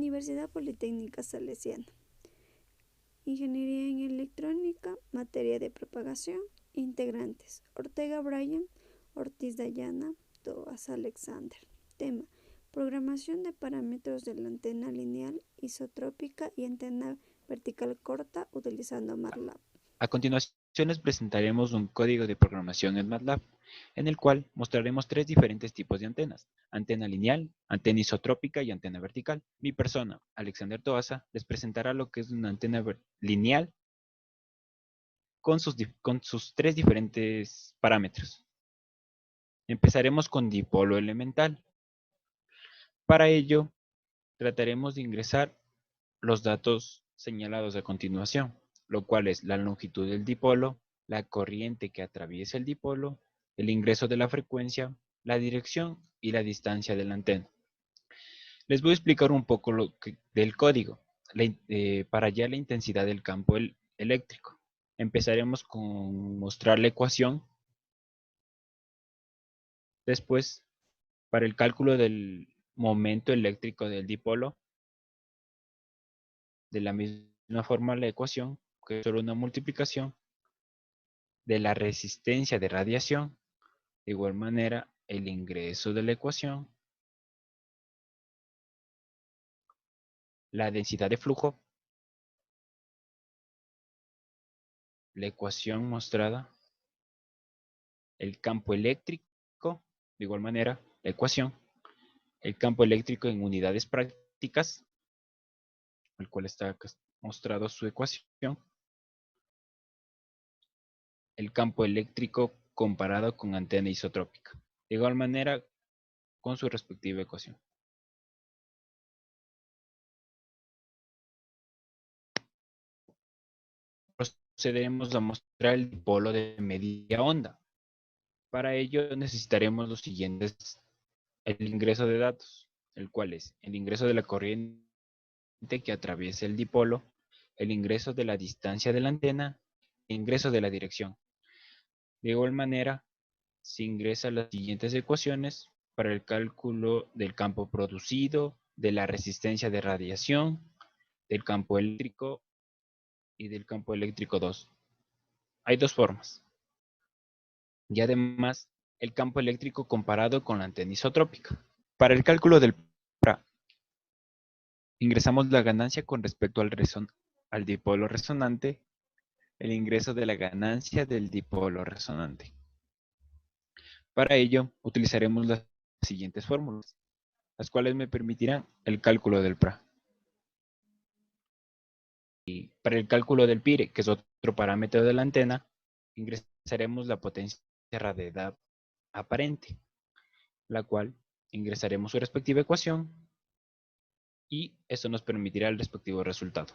Universidad Politécnica Salesiana. Ingeniería en Electrónica, materia de propagación. Integrantes: Ortega Brian, Ortiz Dayana, Toas Alexander. Tema: programación de parámetros de la antena lineal isotrópica y antena vertical corta utilizando MATLAB. A continuación les presentaremos un código de programación en MATLAB, en el cual mostraremos tres diferentes tipos de antenas: antena lineal, antena isotrópica y antena vertical. Mi persona, Alexander Toasa, les presentará lo que es una antena lineal con sus tres diferentes parámetros. Empezaremos con dipolo elemental. Para ello, trataremos de ingresar los datos señalados a continuación, lo cual es la longitud del dipolo, la corriente que atraviesa el dipolo, el ingreso de la frecuencia, la dirección y la distancia de la antena. Les voy a explicar un poco del código para hallar la intensidad del campo eléctrico. Empezaremos con mostrar la ecuación. Después, para el cálculo del momento eléctrico del dipolo, de la misma forma la ecuación, que es solo una multiplicación de la resistencia de radiación, de igual manera el ingreso de la ecuación, la densidad de flujo, la ecuación mostrada, el campo eléctrico, de igual manera la ecuación, el campo eléctrico en unidades prácticas, el cual está mostrado su ecuación, el campo eléctrico comparado con antena isotrópica, de igual manera con su respectiva ecuación. Procederemos a mostrar el dipolo de media onda. Para ello necesitaremos los siguientes: el ingreso de datos, el cual es el ingreso de la corriente que atraviesa el dipolo, el ingreso de la distancia de la antena, el ingreso de la dirección. De igual manera, se ingresan las siguientes ecuaciones para el cálculo del campo producido, de la resistencia de radiación, del campo eléctrico y del campo eléctrico 2. Hay dos formas. Y además, el campo eléctrico comparado con la antena isotrópica. Para el cálculo del PRA, ingresamos la ganancia con respecto al dipolo resonante, el ingreso de la ganancia del dipolo resonante. Para ello, utilizaremos las siguientes fórmulas, las cuales me permitirán el cálculo del PRA. Y para el cálculo del PIRE, que es otro parámetro de la antena, ingresaremos la potencia de radiedad aparente, la cual ingresaremos su respectiva ecuación y esto nos permitirá el respectivo resultado.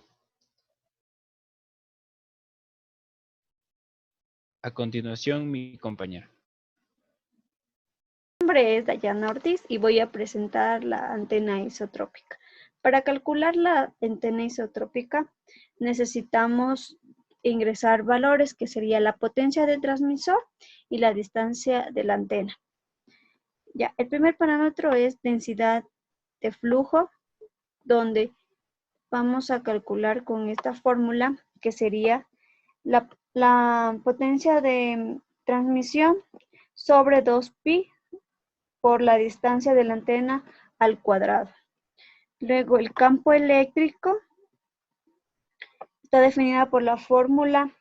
A continuación, mi compañera. Mi nombre es Dayana Ortiz y voy a presentar la antena isotrópica. Para calcular la antena isotrópica necesitamos ingresar valores que sería la potencia del transmisor y la distancia de la antena. Ya, el primer parámetro es densidad de flujo, donde vamos a calcular con esta fórmula que sería la potencia de transmisión sobre 2pi por la distancia de la antena al cuadrado. Luego el campo eléctrico está definida por la fórmula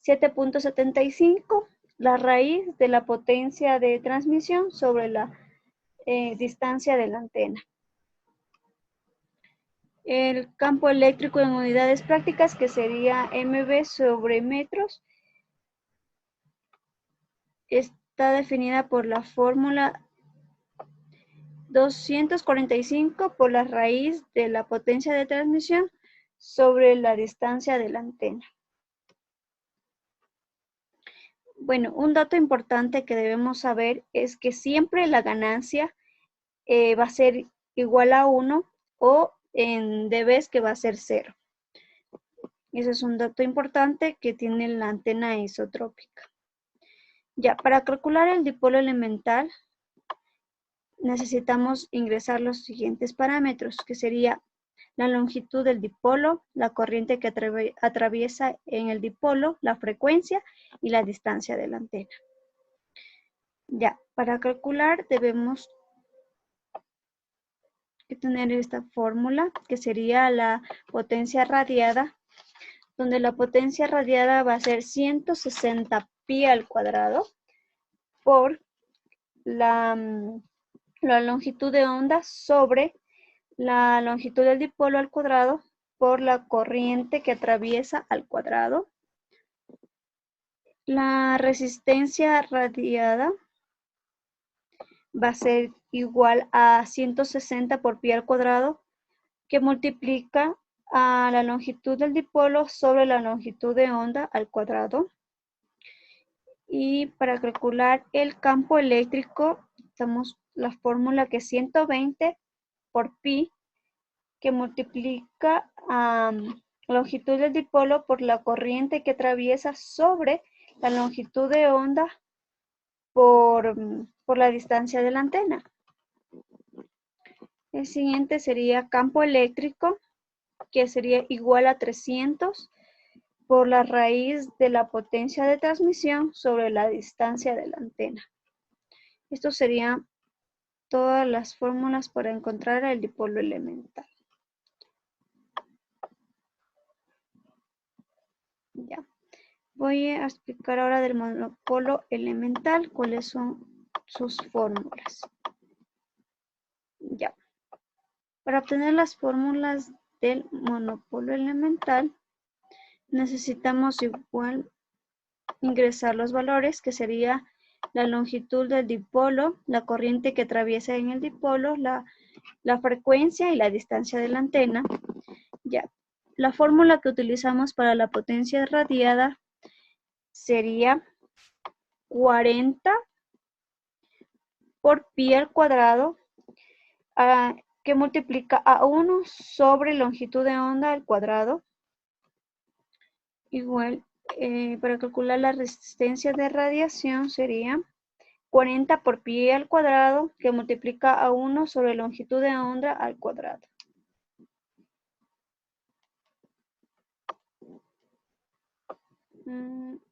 7.75, la raíz de la potencia de transmisión sobre la distancia de la antena. El campo eléctrico en unidades prácticas, que sería MV sobre metros, está definida por la fórmula 245 por la raíz de la potencia de transmisión sobre la distancia de la antena. Bueno, un dato importante que debemos saber es que siempre la ganancia va a ser igual a 1 o en dB que va a ser 0. Ese es un dato importante que tiene la antena isotrópica. Ya, para calcular el dipolo elemental necesitamos ingresar los siguientes parámetros, que sería la longitud del dipolo, la corriente que atraviesa en el dipolo, la frecuencia y la distancia de la antena. Ya, para calcular debemos tener esta fórmula que sería la potencia radiada, donde la potencia radiada va a ser 160 pi al cuadrado por la longitud de onda sobre la longitud del dipolo al cuadrado por la corriente que atraviesa al cuadrado. La resistencia radiada va a ser igual a 160 por pi al cuadrado, que multiplica a la longitud del dipolo sobre la longitud de onda al cuadrado. Y para calcular el campo eléctrico, usamos la fórmula que es 120 por pi, que multiplica a la longitud del dipolo por la corriente que atraviesa sobre la longitud de onda por la distancia de la antena. El siguiente sería campo eléctrico, que sería igual a 300 por la raíz de la potencia de transmisión sobre la distancia de la antena. Esto serían todas las fórmulas para encontrar el dipolo elemental. Ya. Voy a explicar ahora del monopolo elemental, cuáles son sus fórmulas. Ya. Para obtener las fórmulas del monopolo elemental, necesitamos igual ingresar los valores, que sería la longitud del dipolo, la corriente que atraviesa en el dipolo, la frecuencia y la distancia de la antena. Ya. La fórmula que utilizamos para la potencia radiada sería 40 por pi al cuadrado, que multiplica a 1 sobre longitud de onda al cuadrado. Igual, para calcular la resistencia de radiación sería 40 por pi al cuadrado, que multiplica a 1 sobre longitud de onda al cuadrado.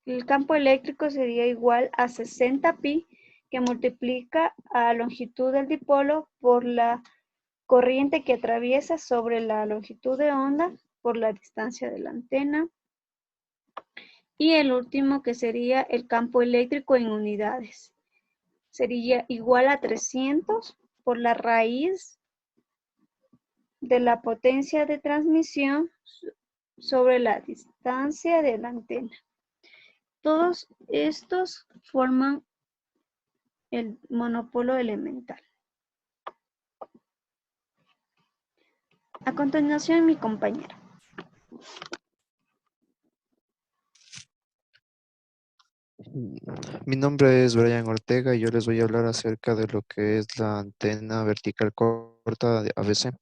El campo eléctrico sería igual a 60 pi, que multiplica a longitud del dipolo por la corriente que atraviesa sobre la longitud de onda por la distancia de la antena. Y el último, que sería el campo eléctrico en unidades, sería igual a 300 por la raíz de la potencia de transmisión sobre la distancia de la antena. Todos estos forman el monopolo elemental. A continuación, mi compañero. Mi nombre es Brian Ortega y yo les voy a hablar acerca de lo que es la antena vertical corta de ABC.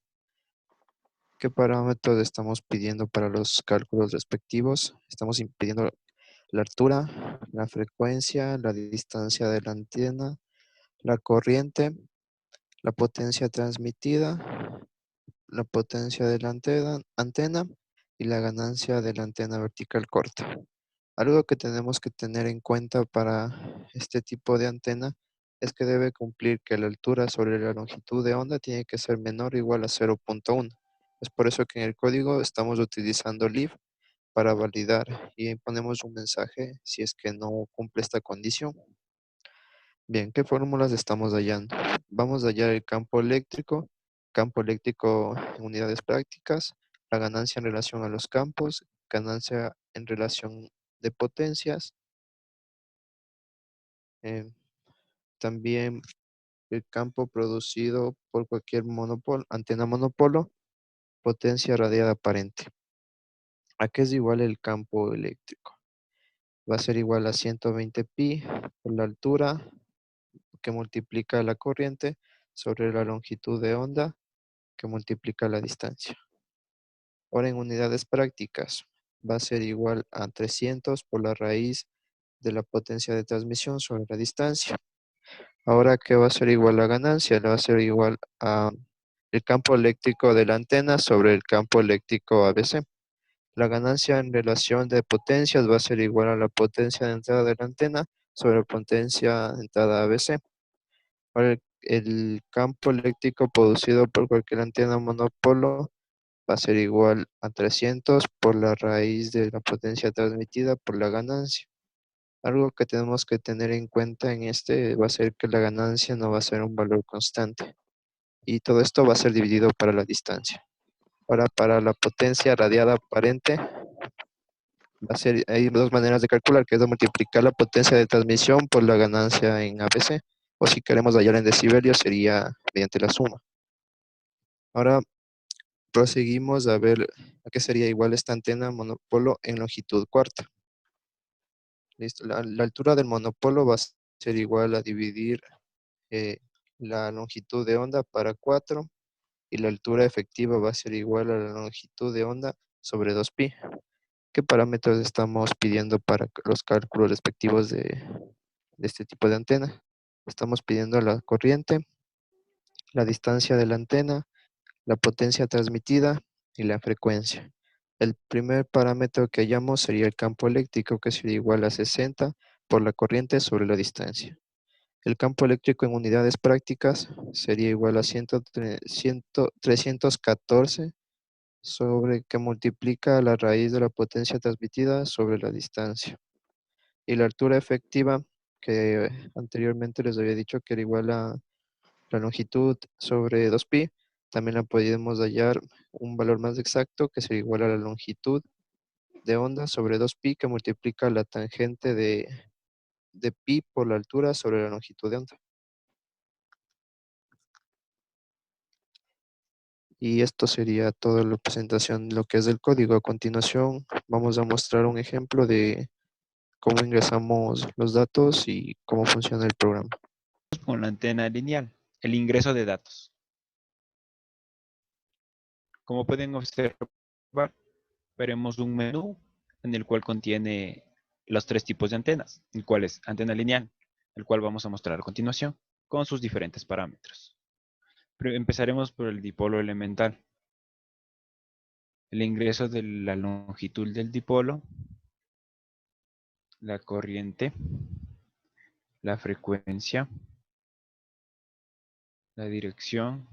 ¿Qué parámetros estamos pidiendo para los cálculos respectivos? Estamos pidiendo la altura, la frecuencia, la distancia de la antena, la corriente, la potencia transmitida, la potencia de la antena y la ganancia de la antena vertical corta. Algo que tenemos que tener en cuenta para este tipo de antena es que debe cumplir que la altura sobre la longitud de onda tiene que ser menor o igual a 0.1. Es por eso que en el código estamos utilizando leave para validar y ahí ponemos un mensaje si es que no cumple esta condición. Bien, ¿qué fórmulas estamos hallando? Vamos a hallar el campo eléctrico en unidades prácticas, la ganancia en relación a los campos, ganancia en relación de potencias, también el campo producido por cualquier antena monopolo, potencia radiada aparente. ¿A qué es igual el campo eléctrico? Va a ser igual a 120 pi por la altura, que multiplica la corriente, sobre la longitud de onda, que multiplica la distancia. Ahora en unidades prácticas, va a ser igual a 300 por la raíz de la potencia de transmisión sobre la distancia. Ahora, ¿qué va a ser igual a la ganancia? Le va a ser igual a el campo eléctrico de la antena sobre el campo eléctrico ABC. La ganancia en relación de potencias va a ser igual a la potencia de entrada de la antena sobre la potencia de entrada ABC. Ahora, el campo eléctrico producido por cualquier antena monopolo va a ser igual a 300 por la raíz de la potencia transmitida por la ganancia. Algo que tenemos que tener en cuenta en este va a ser que la ganancia no va a ser un valor constante. Y todo esto va a ser dividido para la distancia. Ahora, para la potencia radiada aparente, va a ser, hay dos maneras de calcular, que es de multiplicar la potencia de transmisión por la ganancia en ABC, o si queremos hallar en decibelios, sería mediante la suma. Ahora proseguimos a ver a qué sería igual esta antena monopolo en longitud cuarta. Listo. La altura del monopolo va a ser igual a dividir la longitud de onda para 4 y la altura efectiva va a ser igual a la longitud de onda sobre 2pi. ¿Qué parámetros estamos pidiendo para los cálculos respectivos de este tipo de antena? Estamos pidiendo la corriente, la distancia de la antena, la potencia transmitida y la frecuencia. El primer parámetro que hallamos sería el campo eléctrico, que sería igual a 60 por la corriente sobre la distancia. El campo eléctrico en unidades prácticas sería igual a 314 sobre que multiplica la raíz de la potencia transmitida sobre la distancia. Y la altura efectiva, que anteriormente les había dicho que era igual a la longitud sobre 2pi, también la podemos hallar un valor más exacto, que sería igual a la longitud de onda sobre 2pi, que multiplica la tangente de pi por la altura sobre la longitud de onda. Y esto sería toda la presentación de lo que es el código. A continuación vamos a mostrar un ejemplo de cómo ingresamos los datos y cómo funciona el programa. Con la antena lineal, el ingreso de datos. Como pueden observar, veremos un menú en el cual contiene los tres tipos de antenas, el cual es antena lineal, el cual vamos a mostrar a continuación, con sus diferentes parámetros. Empezaremos por el dipolo elemental. El ingreso de la longitud del dipolo, la corriente, la frecuencia, la dirección,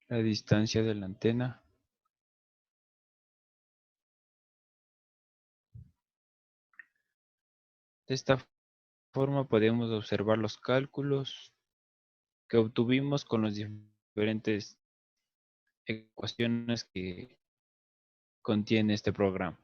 la distancia de la antena, de esta forma podemos observar los cálculos que obtuvimos con las diferentes ecuaciones que contiene este programa.